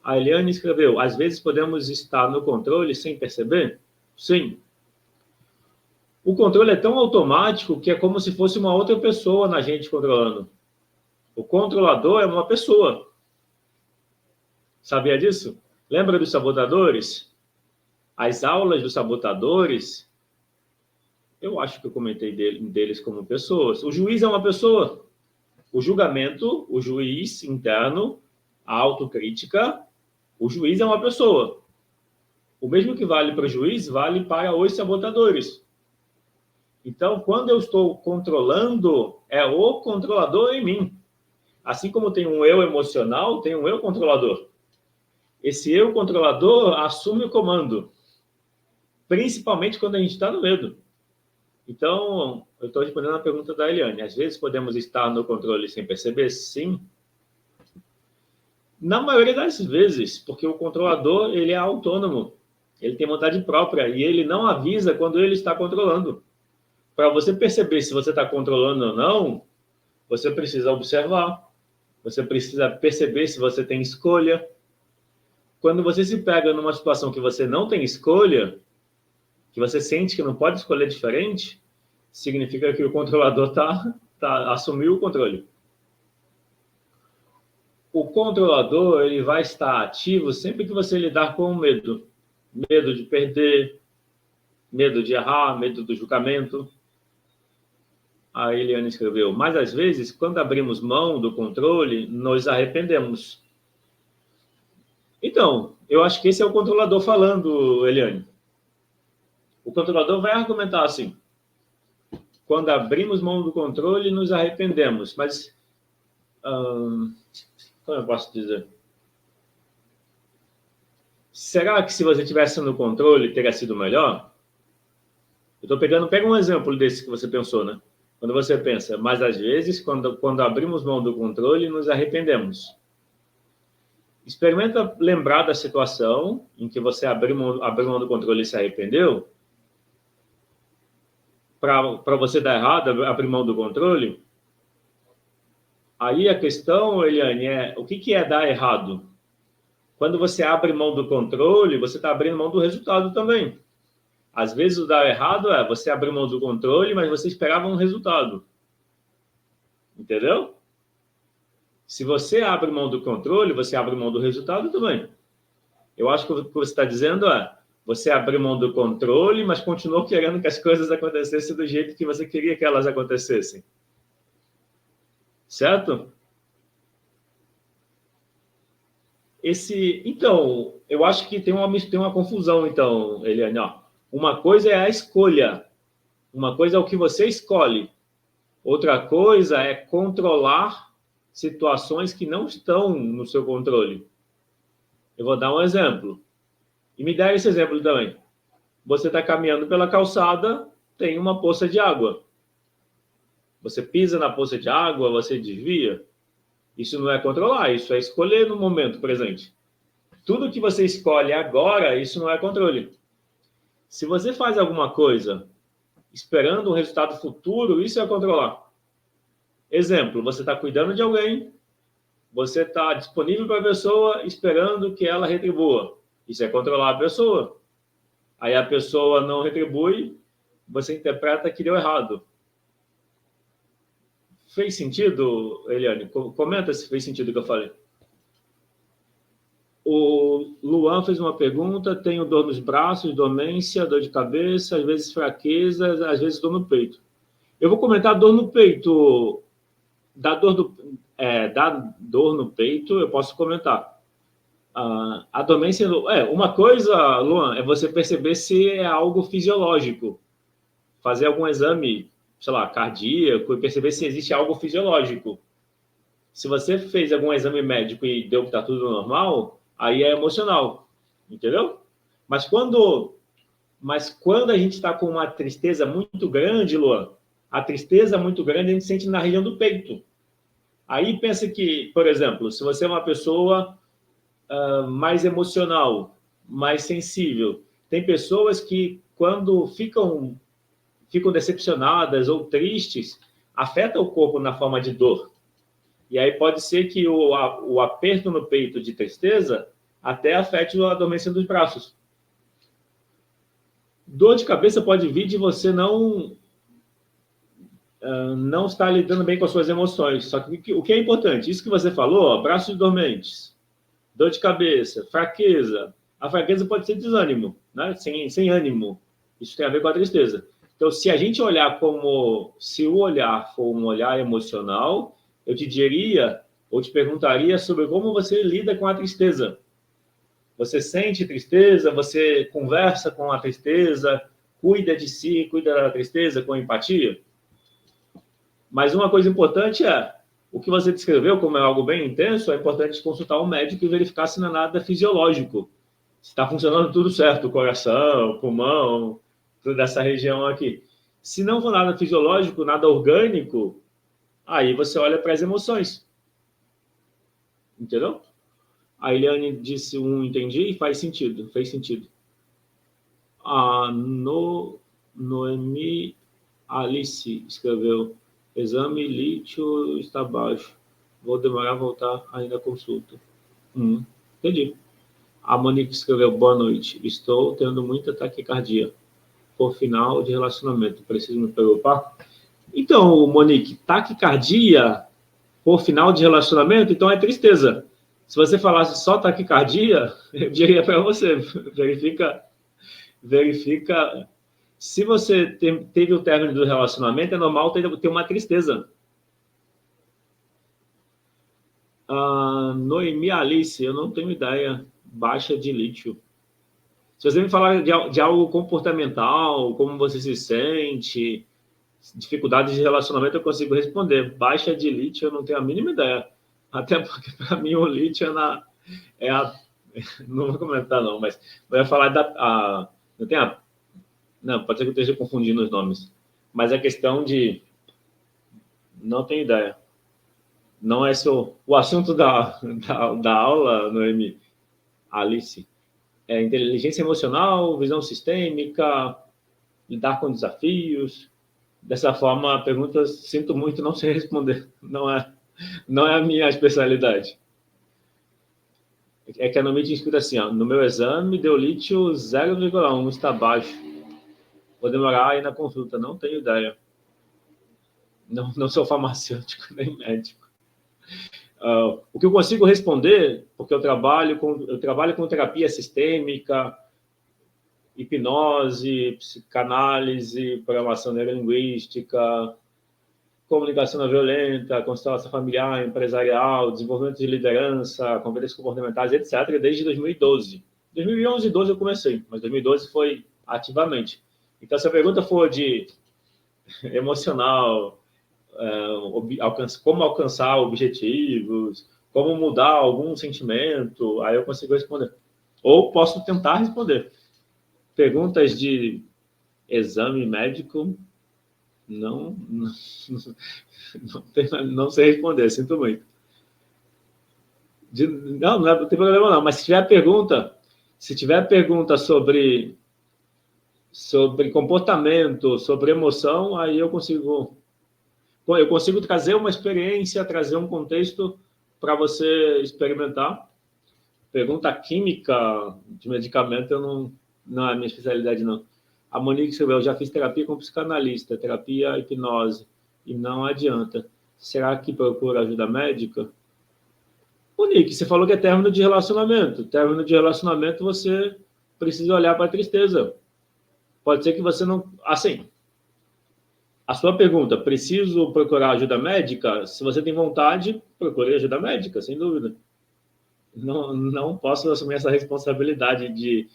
A Eliane escreveu, às vezes podemos estar no controle sem perceber? Sim. O controle é tão automático que é como se fosse uma outra pessoa na gente controlando. O controlador é uma pessoa. Sabia disso? Lembra dos sabotadores? As aulas dos sabotadores, eu acho que eu comentei deles como pessoas. O juiz é uma pessoa. O julgamento, o juiz interno, a autocrítica, o juiz é uma pessoa. O mesmo que vale para o juiz, vale para os sabotadores. Então, quando eu estou controlando, é o controlador em mim. Assim como tem um eu emocional, tem um eu controlador. Esse eu controlador assume o comando, principalmente quando a gente está no medo. Então, eu estou respondendo a pergunta da Eliane. Às vezes podemos estar no controle sem perceber? Sim. Na maioria das vezes, porque o controlador ele é autônomo, ele tem vontade própria e ele não avisa quando ele está controlando. Para você perceber se você está controlando ou não, você precisa observar, você precisa perceber se você tem escolha. Quando você se pega numa situação que você não tem escolha, que você sente que não pode escolher diferente, significa que o controlador assumiu o controle. O controlador ele vai estar ativo sempre que você lidar com o medo. Medo de perder, medo de errar, medo do julgamento. A Eliane escreveu, mas às vezes, quando abrimos mão do controle, nos arrependemos. Então, eu acho que esse é o controlador falando, Eliane. O controlador vai argumentar assim, quando abrimos mão do controle, nos arrependemos. Mas, como eu posso dizer? Será que se você tivesse no controle, teria sido melhor? Eu estou pega um exemplo desse que você pensou, né? Quando você pensa, mas às vezes, quando abrimos mão do controle, nos arrependemos. Experimenta lembrar da situação em que você abriu mão do controle e se arrependeu. Para você dar errado, abrir mão do controle. Aí a questão, Eliane, é o que é dar errado? Quando você abre mão do controle, você está abrindo mão do resultado também. Às vezes o dar errado é você abrir mão do controle, mas você esperava um resultado. Entendeu? Se você abre mão do controle, você abre mão do resultado também. Eu acho que o que você está dizendo é você abriu mão do controle, mas continuou querendo que as coisas acontecessem do jeito que você queria que elas acontecessem. Certo? Então, eu acho que tem uma confusão, então, Eliane. Uma coisa é a escolha. Uma coisa é o que você escolhe. Outra coisa é controlar situações que não estão no seu controle. Eu vou dar um exemplo. E me dá esse exemplo também. Você está caminhando pela calçada, tem uma poça de água. Você pisa na poça de água, você desvia. Isso não é controlar, isso é escolher no momento presente. Tudo que você escolhe agora, isso não é controle. Se você faz alguma coisa esperando um resultado futuro, isso é controlar. Exemplo, você está cuidando de alguém, você está disponível para a pessoa esperando que ela retribua. Isso é controlar a pessoa. Aí a pessoa não retribui, você interpreta que deu errado. Fez sentido, Eliane? Comenta se fez sentido o que eu falei. O Luan fez uma pergunta, tenho dor nos braços, dormência, dor de cabeça, às vezes fraqueza, às vezes dor no peito. Eu vou comentar dor no peito. Da dor no peito, eu posso comentar. A dormência... uma coisa, Luan, é você perceber se é algo fisiológico. Fazer algum exame, sei lá, cardíaco e perceber se existe algo fisiológico. Se você fez algum exame médico e deu que está tudo normal, aí é emocional, entendeu? Mas quando a gente está com uma tristeza muito grande, Luan, a tristeza muito grande a gente sente na região do peito. Aí pensa que, por exemplo, se você é uma pessoa mais emocional, mais sensível, tem pessoas que quando ficam decepcionadas ou tristes, afeta o corpo na forma de dor. E aí pode ser que o aperto no peito de tristeza até afete a dormência dos braços. Dor de cabeça pode vir de você não estar lidando bem com as suas emoções. Só que o que é importante, isso que você falou, ó, braços dormentes, dor de cabeça, fraqueza. A fraqueza pode ser desânimo, né? Sem ânimo. Isso tem a ver com a tristeza. Então, se a gente olhar se o olhar for um olhar emocional, eu te diria, ou te perguntaria sobre como você lida com a tristeza. Você sente tristeza, você conversa com a tristeza, cuida de si, cuida da tristeza com empatia. Mas uma coisa importante é, o que você descreveu como é algo bem intenso, é importante consultar um médico e verificar se não é nada fisiológico. Se está funcionando tudo certo, o coração, o pulmão, toda essa região aqui. Se não for nada fisiológico, nada orgânico, aí você olha para as emoções. Entendeu? A Eliane disse entendi e fez sentido. A Noemi Alice escreveu, exame lítio está baixo. Vou demorar a voltar ainda à consulta. Entendi. A Monique escreveu, boa noite. Estou tendo muita taquicardia por final de relacionamento. Preciso me preocupar? Então, Monique, taquicardia por final de relacionamento, então é tristeza. Se você falasse só taquicardia, eu diria para você, verifica. Se você teve o término do relacionamento, é normal ter uma tristeza. Noemi Alice, eu não tenho ideia. Baixa de lítio. Se você me falar de algo comportamental, como você se sente, dificuldades de relacionamento, eu consigo responder. Baixa de lítio, eu não tenho a mínima ideia. Até porque, para mim, o lítio não vou comentar, não, mas eu ia falar não, pode ser que eu esteja confundindo os nomes. Mas a questão de... Não tenho ideia. Não é o assunto da aula, Noemi Alice. É inteligência emocional, visão sistêmica, lidar com desafios. Dessa forma, a pergunta, sinto muito, não sei responder. Não é a minha especialidade. É que a Noemi escrito assim, ó, no meu exame deu lítio 0,1, está baixo. Vou demorar aí na consulta, não tenho ideia. Não sou farmacêutico nem médico. O que eu consigo responder, porque eu trabalho com terapia sistêmica, hipnose, psicanálise, programação neurolinguística, comunicação não violenta, constelação familiar, empresarial, desenvolvimento de liderança, competências comportamentais, etc., desde 2012. 2011 e 2012 eu comecei, mas 2012 foi ativamente. Então, se a pergunta for de emocional, como alcançar objetivos, como mudar algum sentimento, aí eu consigo responder. Ou posso tentar responder. Perguntas de exame médico, não sei responder, sinto muito. Não tem problema não, mas se tiver pergunta sobre comportamento, sobre emoção, aí eu consigo trazer uma experiência, trazer um contexto para você experimentar. Pergunta química de medicamento, não é a minha especialidade, não. A Monique escreveu, eu já fiz terapia com psicanalista, terapia hipnose, e não adianta. Será que procura ajuda médica? Monique, você falou que é término de relacionamento. Término de relacionamento, você precisa olhar para a tristeza. Pode ser que você não... Assim, a sua pergunta, preciso procurar ajuda médica? Se você tem vontade, procure ajuda médica, sem dúvida. Não posso assumir essa responsabilidade de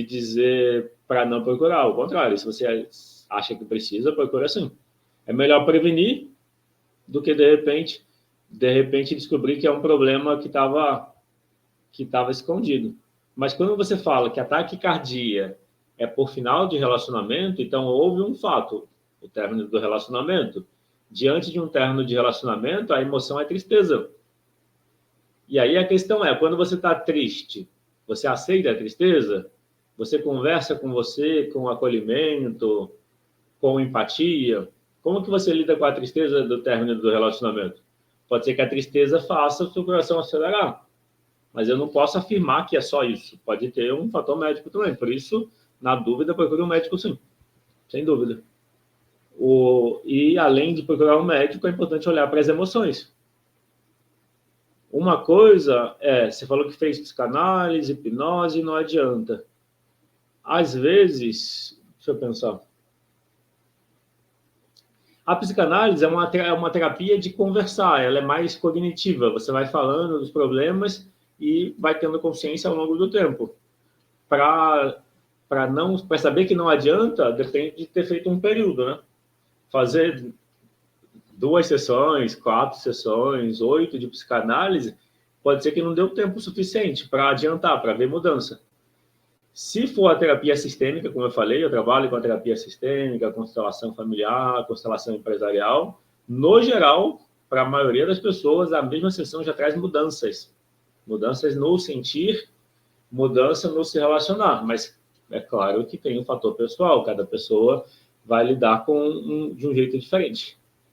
dizer para não procurar. Ao contrário, se você acha que precisa, procura sim. É melhor prevenir do que, de repente descobrir que é um problema que estava escondido. Mas quando você fala que a taquicardia é por final de relacionamento, então houve um fato, o término do relacionamento. Diante de um término de relacionamento, a emoção é tristeza. E aí a questão é, quando você está triste, você aceita a tristeza? Você conversa com você, com acolhimento, com empatia? Como que você lida com a tristeza do término do relacionamento? Pode ser que a tristeza faça o seu coração acelerar. Mas eu não posso afirmar que é só isso. Pode ter um fator médico também. Por isso, na dúvida, procure um médico sim. Sem dúvida. E além de procurar um médico, é importante olhar para as emoções. Uma coisa você falou que fez psicanálise, hipnose, não adianta. Às vezes, deixa eu pensar. A psicanálise é uma terapia de conversar, ela é mais cognitiva. Você vai falando dos problemas e vai tendo consciência ao longo do tempo. Para saber que não adianta, depende de ter feito um período, né? Fazer 2 sessões, 4 sessões, 8 de psicanálise, pode ser que não deu tempo suficiente para adiantar, para ver mudança. Se for a terapia sistêmica, como eu falei, eu trabalho com a terapia sistêmica, constelação familiar, constelação empresarial. No geral, para a maioria das pessoas, a mesma sessão já traz mudanças. Mudanças no sentir, mudança no se relacionar. Mas é claro que tem um fator pessoal, cada pessoa vai lidar de um jeito diferente.